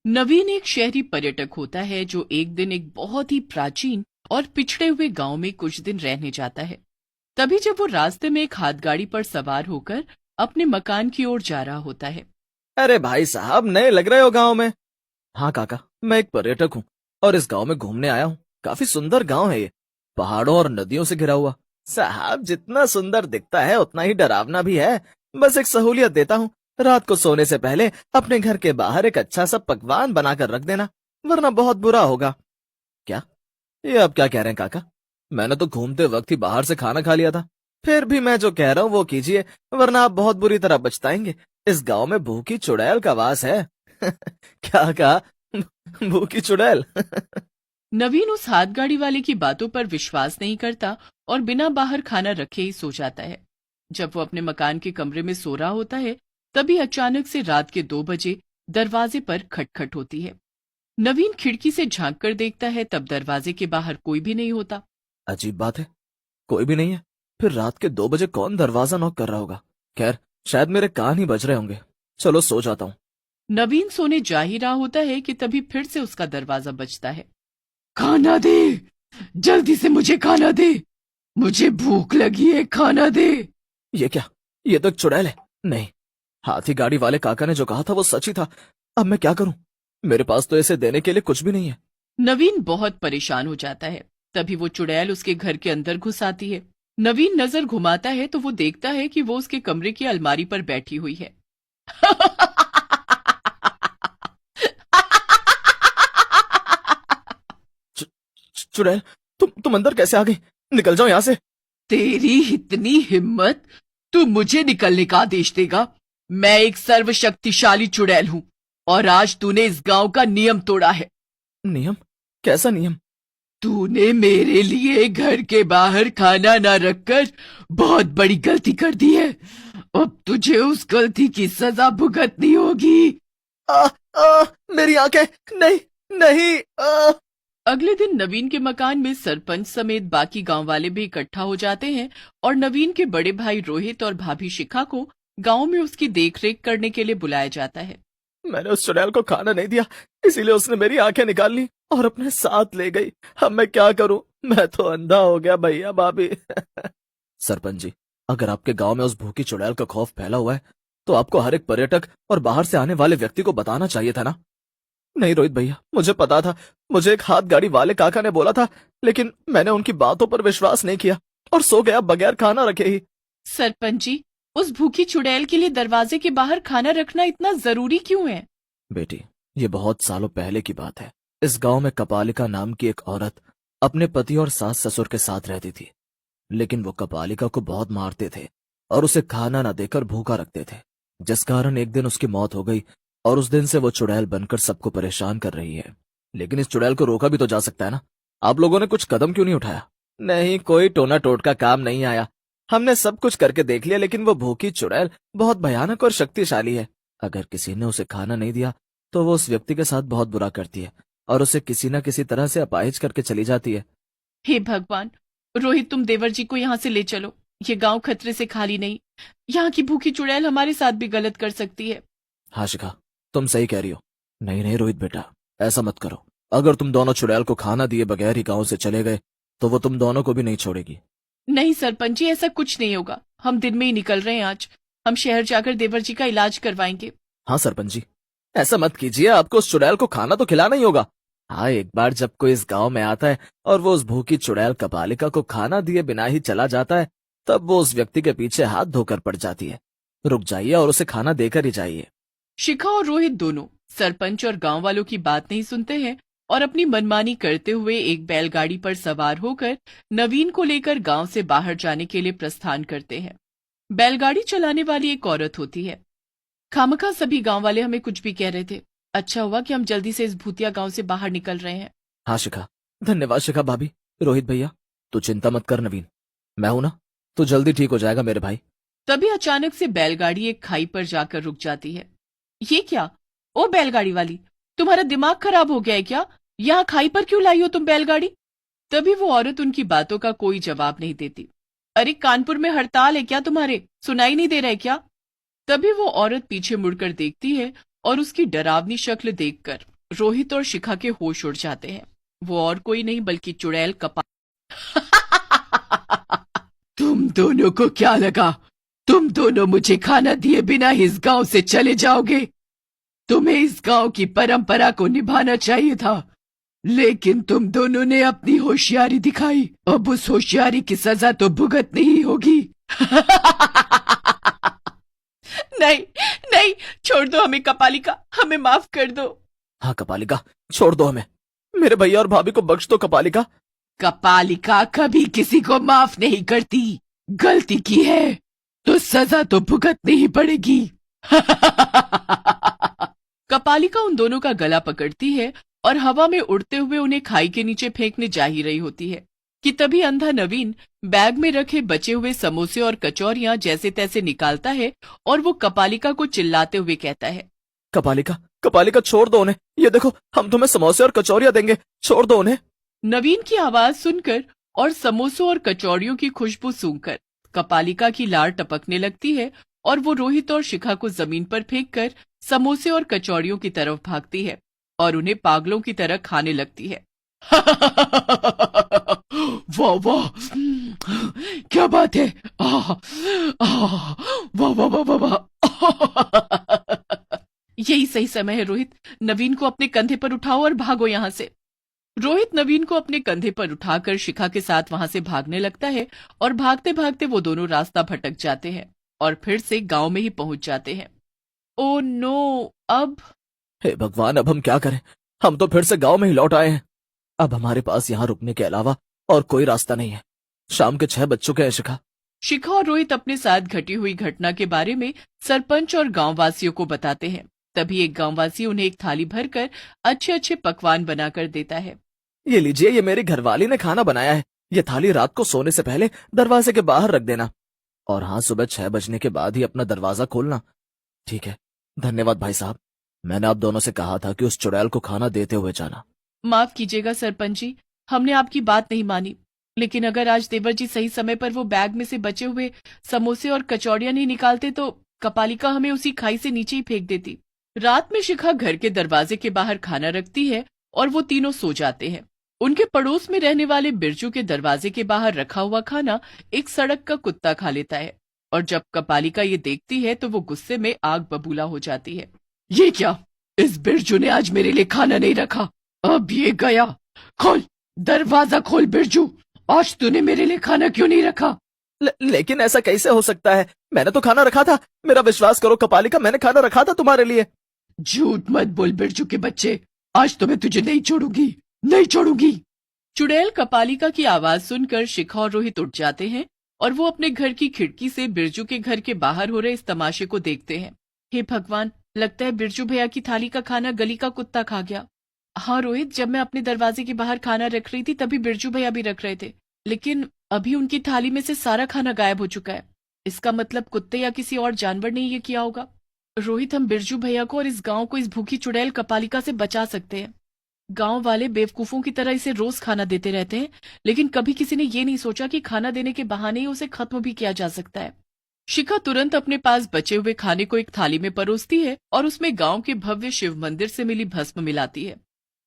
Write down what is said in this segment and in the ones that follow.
नवीन एक शहरी पर्यटक होता है जो एक दिन एक बहुत ही प्राचीन और पिछड़े हुए गांव में कुछ दिन रहने जाता है। तभी जब वो रास्ते में एक हाथगाड़ी पर सवार होकर अपने मकान की ओर जा रहा होता है। अरे भाई साहब, नए लग रहे हो गांव में। हाँ काका, मैं एक पर्यटक हूँ और इस गांव में घूमने आया हूँ। काफी सुंदर गांव है ये, पहाड़ों और नदियों से घिरा हुआ। साहब, जितना सुंदर दिखता है उतना ही डरावना भी है। बस एक सहूलियत देता हूँ, रात को सोने से पहले अपने घर के बाहर एक अच्छा सा पकवान बनाकर रख देना, वरना बहुत बुरा होगा। क्या? ये आप क्या कह रहे हैं काका? मैंने तो घूमते वक्त ही बाहर से खाना खा लिया था। फिर भी मैं जो कह रहा हूँ वो कीजिए, वरना आप बहुत बुरी तरह पछताएंगे। इस गांव में भूखी चुड़ैल का वास है। क्या कहा? भूखी चुड़ैल? नवीन उस हाथगाड़ी वाले की बातों पर विश्वास नहीं करता और बिना बाहर खाना रखे ही सो जाता है। जब वो अपने मकान के कमरे में सो रहा होता है, तभी अचानक से रात के 2 बजे दरवाजे पर खटखट होती है। नवीन खिड़की से झांक कर देखता है, तब दरवाजे के बाहर कोई भी नहीं होता। अजीब बात है, कोई भी नहीं है। फिर रात के 2 बजे कौन दरवाजा नॉक कर रहा होगा? खैर, शायद मेरे कान ही बज रहे होंगे। चलो सो जाता हूँ। नवीन सोने जा ही रहा होता है कि तभी फिर से उसका दरवाजा बजता है। खाना दे, जल्दी से मुझे खाना दे, मुझे भूख लगी है, खाना दे। ये क्या? ये तो एक चुड़ैल है। नहीं, हाथी गाड़ी वाले काका ने जो कहा था वो सच ही था। अब मैं क्या करूं? मेरे पास तो इसे देने के लिए कुछ भी नहीं है। नवीन बहुत परेशान हो जाता है। तभी वो चुड़ैल उसके घर के अंदर घुस आती है। नवीन नजर घुमाता है तो वो देखता है कि वो उसके कमरे की अलमारी पर बैठी हुई है। चुड़ैल, तुम अंदर कैसे आ गई? निकल जाओ यहाँ से। तेरी इतनी हिम्मत, तू मुझे निकलने का आदेश देगा? मैं एक सर्वशक्तिशाली चुड़ैल हूँ और आज तूने इस गांव का नियम तोड़ा है। नियम? कैसा नियम? तूने मेरे लिए घर के बाहर खाना ना रखकर बहुत बड़ी गलती कर दी है। अब तुझे उस गलती की सजा भुगतनी होगी। आ, मेरी आंखें! नहीं, नहीं। अगले दिन नवीन के मकान में सरपंच समेत बाकी गांव वाले भी इकट्ठा हो जाते हैं और नवीन के बड़े भाई रोहित और भाभी शिखा को गांव में उसकी देखरेख करने के लिए बुलाया जाता है। मैंने उस चुड़ैल को खाना नहीं दिया, इसीलिए उसने मेरी आंखें निकाल ली और अपने साथ ले गई। अब मैं क्या करूं? मैं तो अंधा हो गया भैया भाभी। सरपंच जी, अगर आपके गांव में उस भूखी चुड़ैल का खौफ फैला हुआ है तो आपको हर एक पर्यटक और बाहर से आने वाले व्यक्ति को बताना चाहिए था ना। नहीं रोहित भैया, मुझे पता था। मुझे एक हाथ गाड़ी वाले काका ने बोला था, लेकिन मैंने उनकी बातों पर विश्वास नहीं किया और सो गया बगैर खाना रखे ही। सरपंच जी, उस भूखी चुड़ैल के लिए दरवाजे के बाहर खाना रखना इतना जरूरी क्यों है? बेटी, ये बहुत सालों पहले की बात है। इस गांव में कपालिका नाम की एक औरत अपने पति और सास ससुर के साथ रहती थी, लेकिन वो कपालिका को बहुत मारते थे और उसे खाना न देकर भूखा रखते थे, जिस कारण एक दिन उसकी मौत हो गई और उस दिन से वो चुड़ैल बनकर सबको परेशान कर रही है। लेकिन इस चुड़ैल को रोका भी तो जा सकता है ना। आप लोगों ने कुछ कदम क्यों नहीं उठाया? नहीं, कोई टोना टोटका काम नहीं आया। हमने सब कुछ करके देख लिया, लेकिन वो भूखी चुड़ैल बहुत भयानक और शक्तिशाली है। अगर किसी ने उसे खाना नहीं दिया तो वो उस व्यक्ति के साथ बहुत बुरा करती है और उसे किसी न किसी तरह से अपाहिज करके चली जाती है। हे भगवान! रोहित, तुम देवर जी को यहाँ से ले चलो। ये गांव खतरे से खाली नहीं। यहाँ की भूखी चुड़ैल हमारे साथ भी गलत कर सकती है। हाँ शिखा, तुम सही कह रही हो। नहीं नहीं रोहित बेटा, ऐसा मत करो। अगर तुम दोनों चुड़ैल को खाना दिए बगैर ही गांव से चले गए तो वो तुम दोनों को भी नहीं छोड़ेगी। नहीं सरपंच जी, ऐसा कुछ नहीं होगा। हम दिन में ही निकल रहे हैं आज। हम शहर जाकर देवर जी का इलाज करवाएंगे। हाँ सरपंच जी, ऐसा मत कीजिए। आपको उस चुड़ैल को खाना तो खिलाना ही होगा। हाँ, एक बार जब कोई इस गांव में आता है और वो उस भूखी चुड़ैल कपालिका को खाना दिए बिना ही चला जाता है, तब वो उस व्यक्ति के पीछे हाथ धोकर पड़ जाती है। रुक जाइए और उसे खाना देकर ही जाइए। शिखा और रोहित दोनों सरपंच और गांव वालों की बात नहीं सुनते हैं और अपनी मनमानी करते हुए एक बैलगाड़ी पर सवार होकर नवीन को लेकर गांव से बाहर जाने के लिए प्रस्थान करते हैं। बैलगाड़ी चलाने वाली एक औरत होती है। खामखा सभी गांव वाले हमें कुछ भी कह रहे थे। अच्छा हुआ कि हम जल्दी से इस भूतिया गांव से बाहर निकल रहे हैं। हाँ शिखा, धन्यवाद शिखा भाभी। रोहित भैया, तू चिंता मत कर नवीन, मैं हूं ना, तू जल्दी ठीक हो जाएगा मेरे भाई। तभी अचानक से बैलगाड़ी एक खाई पर जाकर रुक जाती है। ये क्या? ओ बैलगाड़ी वाली, तुम्हारा दिमाग खराब हो गया है क्या? यहाँ खाई पर क्यों लाई हो तुम बैलगाड़ी? तभी वो औरत उनकी बातों का कोई जवाब नहीं देती। अरे कानपुर में हड़ताल है क्या तुम्हारे? सुनाई नहीं दे रहा है क्या? तभी वो औरत पीछे मुड़कर देखती है और उसकी डरावनी शक्ल देखकर रोहित और शिखा के होश उड़ जाते हैं। वो और कोई नहीं बल्कि चुड़ैल कपाल। तुम दोनों को क्या लगा तुम दोनों मुझे खाना दिए बिना इस गांव से चले जाओगे? तुम्हें इस गांव की परंपरा को निभाना चाहिए था, लेकिन तुम दोनों ने अपनी होशियारी दिखाई। अब उस होशियारी की सजा तो भुगतनी ही होगी। नहीं नहीं, छोड़ दो हमें कपालिका, हमें माफ कर दो। हाँ कपालिका, छोड़ दो हमें, मेरे भैया और भाभी को बख्श दो कपालिका। कपालिका कभी किसी को माफ नहीं करती। गलती की है तो सजा तो भुगतनी ही पड़ेगी। कपालिका उन दोनों का गला पकड़ती है और हवा में उड़ते हुए उन्हें खाई के नीचे फेंकने जा ही रही होती है कि तभी अंधा नवीन बैग में रखे बचे हुए समोसे और कचौरियां जैसे तैसे निकालता है और वो कपालिका को चिल्लाते हुए कहता है, कपालिका कपालिका छोड़ दो उन्हें, ये देखो हम तुम्हें समोसे और कचौरियां देंगे, छोड़ दो उन्हें। नवीन की आवाज सुनकर और समोसों और कचौड़ियों की खुशबू सूंघकर कपालिका की लार टपकने लगती है और वो रोहित और शिखा को जमीन पर फेंककर समोसे और कचौड़ियों की तरफ भागती है और उन्हें पागलों की तरह खाने लगती है। वाह वाह, क्या बात है, वाह वाह वाह वाह वाह। यही सही समय है रोहित, नवीन को अपने कंधे पर उठाओ और भागो यहाँ से। रोहित नवीन को अपने कंधे पर उठाकर शिखा के साथ वहां से भागने लगता है और भागते भागते वो दोनों रास्ता भटक जाते हैं और फिर से गांव में ही पहुंच जाते हैं। ओ नो, अब हे भगवान, अब हम क्या करें? हम तो फिर से गांव में ही लौट आए हैं। अब हमारे पास यहाँ रुकने के अलावा और कोई रास्ता नहीं है। शाम के 6 बज चुके हैं शिखा। शिखा और रोहित अपने साथ घटी हुई घटना के बारे में सरपंच और गांववासियों को बताते हैं। तभी एक गांववासी उन्हें एक थाली भरकर अच्छे अच्छे पकवान बनाकर देता है। ये लीजिए, ये मेरी घरवाली ने खाना बनाया है। ये थाली रात को सोने से पहले दरवाजे के बाहर रख देना, और हाँ, सुबह 6 बजने के बाद ही अपना दरवाजा खोलना। ठीक है, धन्यवाद भाई साहब। मैंने आप दोनों से कहा था कि उस चुड़ैल को खाना देते हुए जाना। माफ कीजिएगा सरपंच जी, हमने आपकी बात नहीं मानी, लेकिन अगर आज देवर जी सही समय पर वो बैग में से बचे हुए समोसे और कचौड़ियां नहीं निकालते तो कपालिका हमें उसी खाई से नीचे ही फेंक देती। रात में शिखा घर के दरवाजे के बाहर खाना रखती है और वो तीनों सो जाते हैं। उनके पड़ोस में रहने वाले बिरजू के दरवाजे के बाहर रखा हुआ खाना एक सड़क का कुत्ता खा लेता है और जब कपालिका ये देखती है तो वो गुस्से में आग बबूला हो जाती है। ये क्या, इस बिरजू ने आज मेरे लिए खाना नहीं रखा, अब ये गया। खोल दरवाजा, खोल बिरजू, आज तूने मेरे लिए खाना क्यों नहीं रखा? लेकिन ऐसा कैसे हो सकता है? मैंने तो खाना रखा था। मेरा विश्वास करो कपालिका, मैंने खाना रखा था तुम्हारे लिए। झूठ मत बोल बिरजू के बच्चे, आज तो मैं तुझे नहीं छोड़ूंगी, नहीं छोड़ूंगी। चुड़ैल कपालिका की आवाज सुनकर शिखा और रोहित उठ जाते हैं और वो अपने घर की खिड़की से बिरजू के घर के बाहर हो रहे इस तमाशे को देखते हैं। हे भगवान, लगता है बिरजू भैया की थाली का खाना गली का कुत्ता खा गया। हाँ रोहित, जब मैं अपने दरवाजे के बाहर खाना रख रही थी तभी बिरजू भैया भी रख रहे थे, लेकिन अभी उनकी थाली में से सारा खाना गायब हो चुका है। इसका मतलब कुत्ते या किसी और जानवर ने ये किया होगा। रोहित, हम बिरजू भैया को और इस गांव को इस भूखी चुड़ैल कपालिका से बचा सकते हैं। गांव वाले बेवकूफों की तरह इसे रोज खाना देते रहते हैं, लेकिन कभी किसी ने ये नहीं सोचा कि खाना देने के बहाने ही उसे खत्म भी किया जा सकता है। शिखा तुरंत अपने पास बचे हुए खाने को एक थाली में परोसती है और उसमें गांव के भव्य शिव मंदिर से मिली भस्म मिलाती है।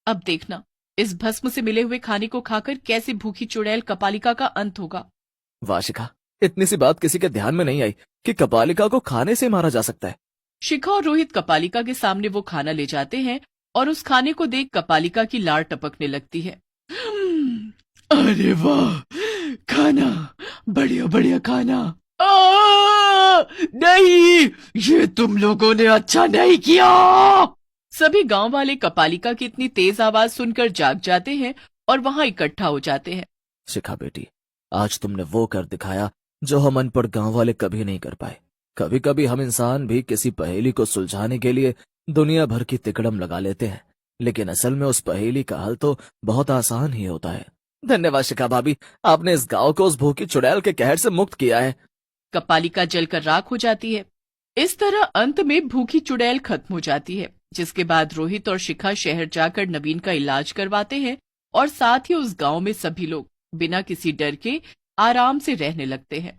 अब देखना, इस भस्म से मिले हुए खाने को खाकर कैसे भूखी चुड़ैल कपालिका का अंत होगा। वाह शिखा, इतनी सी बात किसी के ध्यान में नहीं आई कि कपालिका को खाने से मारा जा सकता है। शिखा और रोहित कपालिका के सामने वो खाना ले जाते हैं और उस खाने को देख कपालिका की लार टपकने लगती है। अरे वाह, खाना, बढ़िया बढ़िया खाना। नहीं, ये तुम लोगों ने अच्छा नहीं किया। सभी गांव वाले कपालिका की इतनी तेज आवाज सुनकर जाग जाते हैं और वहां इकट्ठा हो जाते हैं। शिखा बेटी, आज तुमने वो कर दिखाया जो हम अनपढ़ गांव वाले कभी नहीं कर पाए। कभी कभी हम इंसान भी किसी पहेली को सुलझाने के लिए दुनिया भर की तिकड़म लगा लेते हैं, लेकिन असल में उस पहेली का हल तो बहुत आसान ही होता है। धन्यवाद शिखा भाभी, आपने इस गांव को उस भूखी चुड़ैल के कहर से मुक्त किया है। कपालिका जलकर राख हो जाती है। इस तरह अंत में भूखी चुड़ैल खत्म हो जाती है, जिसके बाद रोहित और शिखा शहर जाकर नवीन का इलाज करवाते हैं और साथ ही उस गांव में सभी लोग बिना किसी डर के आराम से रहने लगते हैं।